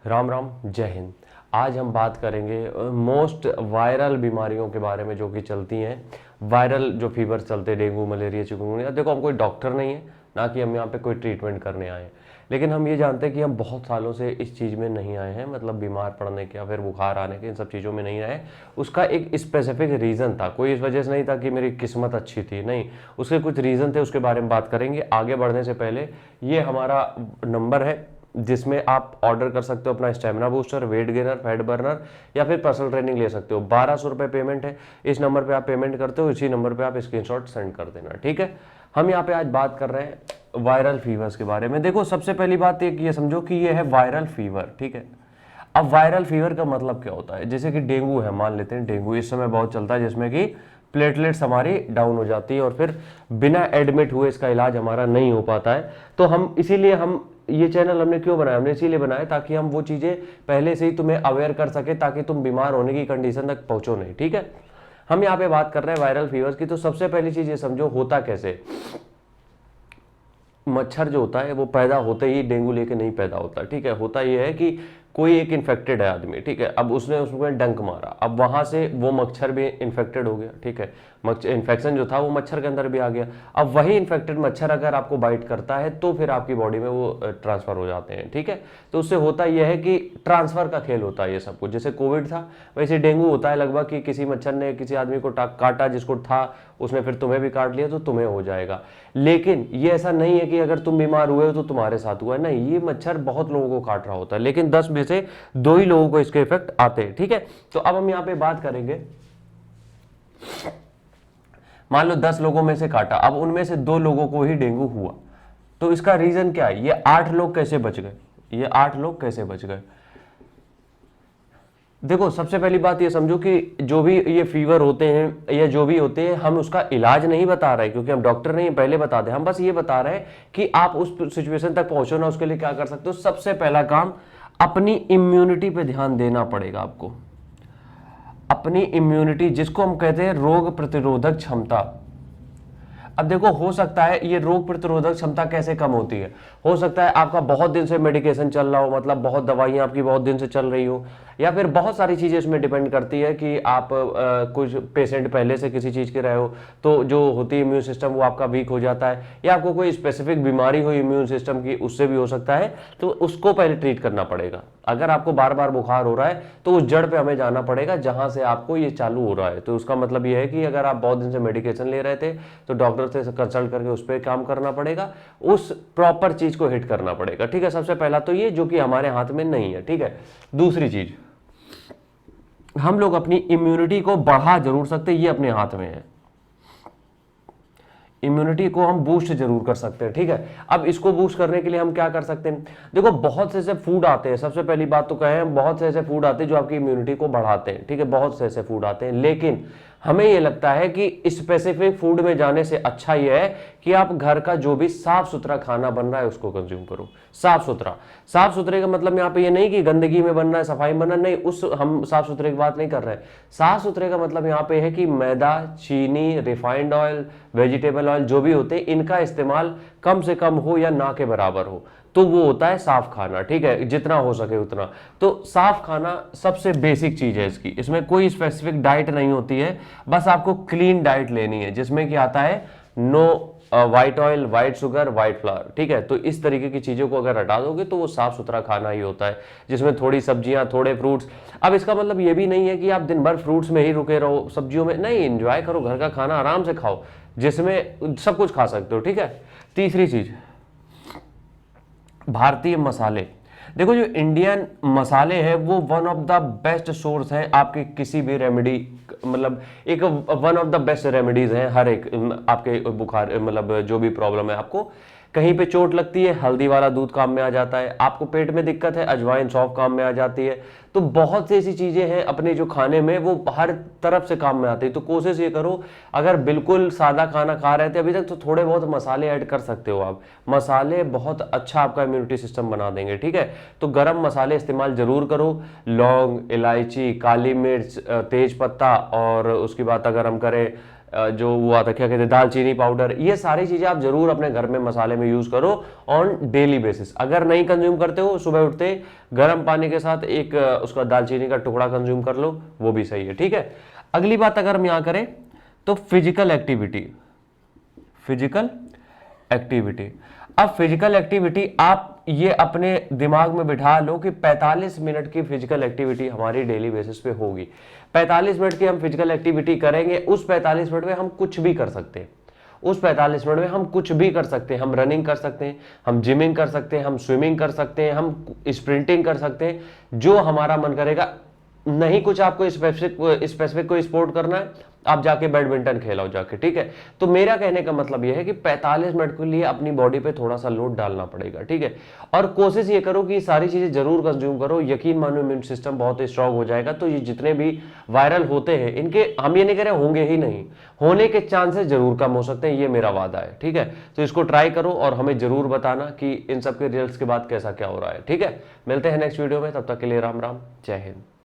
राम राम, जय हिंद। आज हम बात करेंगे मोस्ट वायरल बीमारियों के बारे में जो कि चलती हैं। वायरल जो फीवर चलते हैं, डेंगू, मलेरिया, चिकनगुनिया। देखो, हम कोई डॉक्टर नहीं है, ना कि हम यहाँ पे कोई ट्रीटमेंट करने आए हैं, लेकिन हम ये जानते हैं कि हम बहुत सालों से इस चीज़ में नहीं आए हैं, मतलब बीमार पड़ने के या फिर बुखार आने के, इन सब चीज़ों में नहीं आए। उसका एक स्पेसिफिक रीज़न था, कोई इस वजह से नहीं था कि मेरी किस्मत अच्छी थी, नहीं, उसके कुछ रीज़न थे। उसके बारे में बात करेंगे। आगे बढ़ने से पहले ये हमारा नंबर है जिसमें आप ऑर्डर कर सकते हो अपना stamina booster, weight gainer, fat burner या फिर पर्सनल ट्रेनिंग ले सकते हो। 1200 रुपये पेमेंट है। इस नंबर पे आप पेमेंट करते हो, इसी नंबर पे आप स्क्रीनशॉट सेंड कर देना, ठीक है। हम यहाँ पे आज बात कर रहे हैं वायरल फीवर्स के बारे में। देखो, सबसे पहली बात एक ये समझो कि ये है वायरल फीवर, ठीक है। अब वायरल फीवर का मतलब क्या होता है? जैसे कि डेंगू है, मान लेते हैं डेंगू इस समय बहुत चलता है, जिसमें कि प्लेटलेट्स हमारी डाउन हो जाती है और फिर बिना एडमिट हुए इसका इलाज हमारा नहीं हो पाता है। तो हम इसीलिए हम ये चैनल हमने क्यों बनाया? हमने इसीलिए बनाया ताकि हम वो चीज़ें पहले से ही तुम्हें अवेयर कर सके, ताकि तुम बीमार होने की कंडीशन तक पहुंचो नहीं, ठीक है। हम यहाँ पे बात कर रहे हैं वायरल फीवर्स की। तो सबसे पहली चीज़ ये समझो, होता कैसे। मच्छर जो होता है वो पैदा होते ही डेंगू लेके नहीं पैदा होता, ठीक है। होता ये है कि कोई एक इन्फेक्टेड है आदमी, ठीक है, अब उसने उसमें डंक मारा, अब वहां से वो मच्छर भी इन्फेक्टेड हो गया, ठीक है। इन्फेक्शन जो था वो मच्छर के अंदर भी आ गया। अब वही इन्फेक्टेड मच्छर अगर आपको बाइट करता है तो फिर आपकी बॉडी में वो ट्रांसफर हो जाते हैं, ठीक है। तो उससे होता यह है कि ट्रांसफर का खेल होता है ये सब कुछ। जैसे कोविड था वैसे डेंगू होता है लगभग, कि किसी मच्छर ने किसी आदमी को काटा, जिसको था उसने फिर तुम्हें भी काट लिया तो तुम्हें हो जाएगा। लेकिन ये ऐसा नहीं है कि अगर तुम बीमार हुए हो तो तुम्हारे साथ हुआ है, नहीं, ये मच्छर बहुत लोगों को काट रहा होता है, लेकिन 10 में से 2 ही लोगों को इसके इफेक्ट आते हैं, ठीक है। तो अब हम यहाँ पे बात करेंगे, मान लो 10 लोगों में से काटा, अब उनमें से 2 लोगों को ही डेंगू हुआ, तो इसका रीजन क्या है? ये 8 लोग कैसे बच गए? ये 8 लोग कैसे बच गए? देखो, सबसे पहली बात ये समझो कि जो भी ये फीवर होते हैं या जो भी होते हैं, हम उसका इलाज नहीं बता रहे, क्योंकि हम डॉक्टर नहीं, पहले बता दें। हम बस ये बता रहे हैं कि आप उस सिचुएशन तक पहुंचो ना, उसके लिए क्या कर सकते हो। सबसे पहला काम, अपनी इम्यूनिटी पे ध्यान देना पड़ेगा आपको। अपनी इम्यूनिटी, जिसको हम कहते हैं रोग प्रतिरोधक क्षमता। अब देखो, हो सकता है ये रोग प्रतिरोधक क्षमता कैसे कम होती है? हो सकता है आपका बहुत दिन से मेडिकेशन चल रहा हो, मतलब बहुत दवाइयां आपकी बहुत दिन से चल रही हो, या फिर बहुत सारी चीजें इसमें डिपेंड करती है कि आप कुछ पेशेंट पहले से किसी चीज के रहे हो, तो जो होती है इम्यून सिस्टम वो आपका वीक हो जाता है, या आपको कोई स्पेसिफिक बीमारी हो इम्यून सिस्टम की, उससे भी हो सकता है। तो उसको पहले ट्रीट करना पड़ेगा। अगर आपको बार बार बुखार हो रहा है तो उस जड़ पे हमें जाना पड़ेगा जहां से आपको ये चालू हो रहा है। तो उसका मतलब ये है कि अगर आप बहुत दिन से मेडिकेशन ले रहे थे तो डॉक्टर से कंसल्ट करके उस पर काम करना पड़ेगा, उस प्रॉपर चीज को हिट करना पड़ेगा, ठीक है। सबसे पहला तो ये, जो कि हमारे हाथ में नहीं है, ठीक है। दूसरी चीज, हम लोग अपनी इम्यूनिटी को बढ़ा जरूर सकते हैं, ये अपने हाथ में है। इम्यूनिटी को हम बूस्ट जरूर कर सकते हैं, ठीक है। अब इसको बूस्ट करने के लिए हम क्या कर सकते हैं? देखो, बहुत से ऐसे फूड आते हैं। सबसे पहली बात तो कहें, बहुत से ऐसे फूड आते हैं जो आपकी इम्यूनिटी को बढ़ाते हैं, ठीक है। बहुत से ऐसे फूड आते हैं, लेकिन हमें ये लगता है कि स्पेसिफिक फूड में जाने से अच्छा यह है कि आप घर का जो भी साफ सुथरा खाना बन रहा है उसको कंज्यूम करो। साफ सुथरा, साफ सुथरे का मतलब यहाँ पे ये नहीं कि गंदगी में बन रहा है, सफाई में बन रहा है, नहीं, उस हम साफ सुथरे की बात नहीं कर रहे हैं। साफ सुथरे का मतलब यहाँ पे है कि मैदा, चीनी, रिफाइंड ऑयल, वेजिटेबल ऑयल जो भी होते हैं, इनका इस्तेमाल कम से कम हो या ना के बराबर हो, तो वो होता है साफ खाना, ठीक है। जितना हो सके उतना। तो साफ खाना सबसे बेसिक चीज है इसकी, इसमें कोई स्पेसिफिक डाइट नहीं होती है, बस आपको क्लीन डाइट लेनी है, जिसमें कि आता है no white oil, white sugar, white flour, ठीक है। तो इस तरीके की चीजों को अगर हटा दोगे तो वो साफ सुथरा खाना ही होता है, जिसमें थोड़ी सब्जियां, थोड़े फ्रूट्स। अब इसका मतलब ये भी नहीं है कि आप दिन भर फ्रूट्स में ही रुके रहो, सब्जियों में नहीं, एंजॉय करो, घर का खाना आराम से खाओ, जिसमें सब कुछ खा सकते हो, ठीक है। तीसरी चीज, भारतीय मसाले। देखो, जो इंडियन मसाले हैं वो one of the best source हैं आपके किसी भी रेमेडी, मतलब एक one of the best remedies हैं हर एक आपके बुखार, मतलब जो भी प्रॉब्लम है आपको। कहीं पे चोट लगती है, हल्दी वाला दूध काम में आ जाता है। आपको पेट में दिक्कत है, अजवाइन, सौंफ काम में आ जाती है। तो बहुत सी ऐसी चीजें हैं अपने जो खाने में, वो हर तरफ से काम में आती है। तो कोशिश ये करो, अगर बिल्कुल सादा खाना खा रहे थे अभी तक, तो थोड़े बहुत मसाले ऐड कर सकते हो आप। मसाले बहुत अच्छा आपका इम्यूनिटी सिस्टम बना देंगे, ठीक है। तो गरम मसाले इस्तेमाल जरूर करो। लौंग, इलायची, काली मिर्च, तेज पत्ता, और उसकी बात अगर हम करें जो वो आता है क्या कहते हैं दालचीनी पाउडर, ये सारी चीजें आप जरूर अपने घर में मसाले में यूज करो ऑन डेली बेसिस। अगर नहीं कंज्यूम करते हो, सुबह उठते गर्म पानी के साथ एक उसका दालचीनी का टुकड़ा कंज्यूम कर लो, वो भी सही है, ठीक है। अगली बात अगर हम यहां करें तो फिजिकल एक्टिविटी, फिजिकल एक्टिविटी। अब फिजिकल एक्टिविटी आप ये अपने दिमाग में बिठा लो कि 45 मिनट की फिजिकल एक्टिविटी हमारी डेली बेसिस पे होगी। 45 मिनट की हम फिजिकल एक्टिविटी करेंगे, उस 45 मिनट में हम कुछ भी कर सकते हैं। उस 45 मिनट में हम कुछ भी कर सकते हैं, हम रनिंग कर सकते हैं, हम जिमिंग कर सकते हैं, हम स्विमिंग कर सकते हैं, हम स्प्रिंटिंग कर सकते हैं, जो हमारा मन करेगा। नहीं कुछ आपको स्पेसिफिक कोई स्पोर्ट करना है, आप जाके बैडमिंटन खेलो जाके, ठीक है। तो मेरा कहने का मतलब यह है कि 45 मिनट के लिए अपनी बॉडी पे थोड़ा सा लोड डालना पड़ेगा, ठीक है। और कोशिश ये करो कि सारी चीजें जरूर कंज्यूम करो, यकीन मानो इम्यून सिस्टम बहुत स्ट्रांग हो जाएगा। तो ये जितने भी वायरल होते हैं, इनके हम ये नहीं कह रहे होंगे ही नहीं, होने के चांसेस जरूर कम हो सकते हैं, ये मेरा वादा है, ठीक है। तो इसको ट्राई करो और हमें जरूर बताना कि इन सब के रिजल्ट्स के बाद कैसा क्या हो रहा है, ठीक है। मिलते हैं नेक्स्ट वीडियो में, तब तक के लिए राम राम, जय हिंद।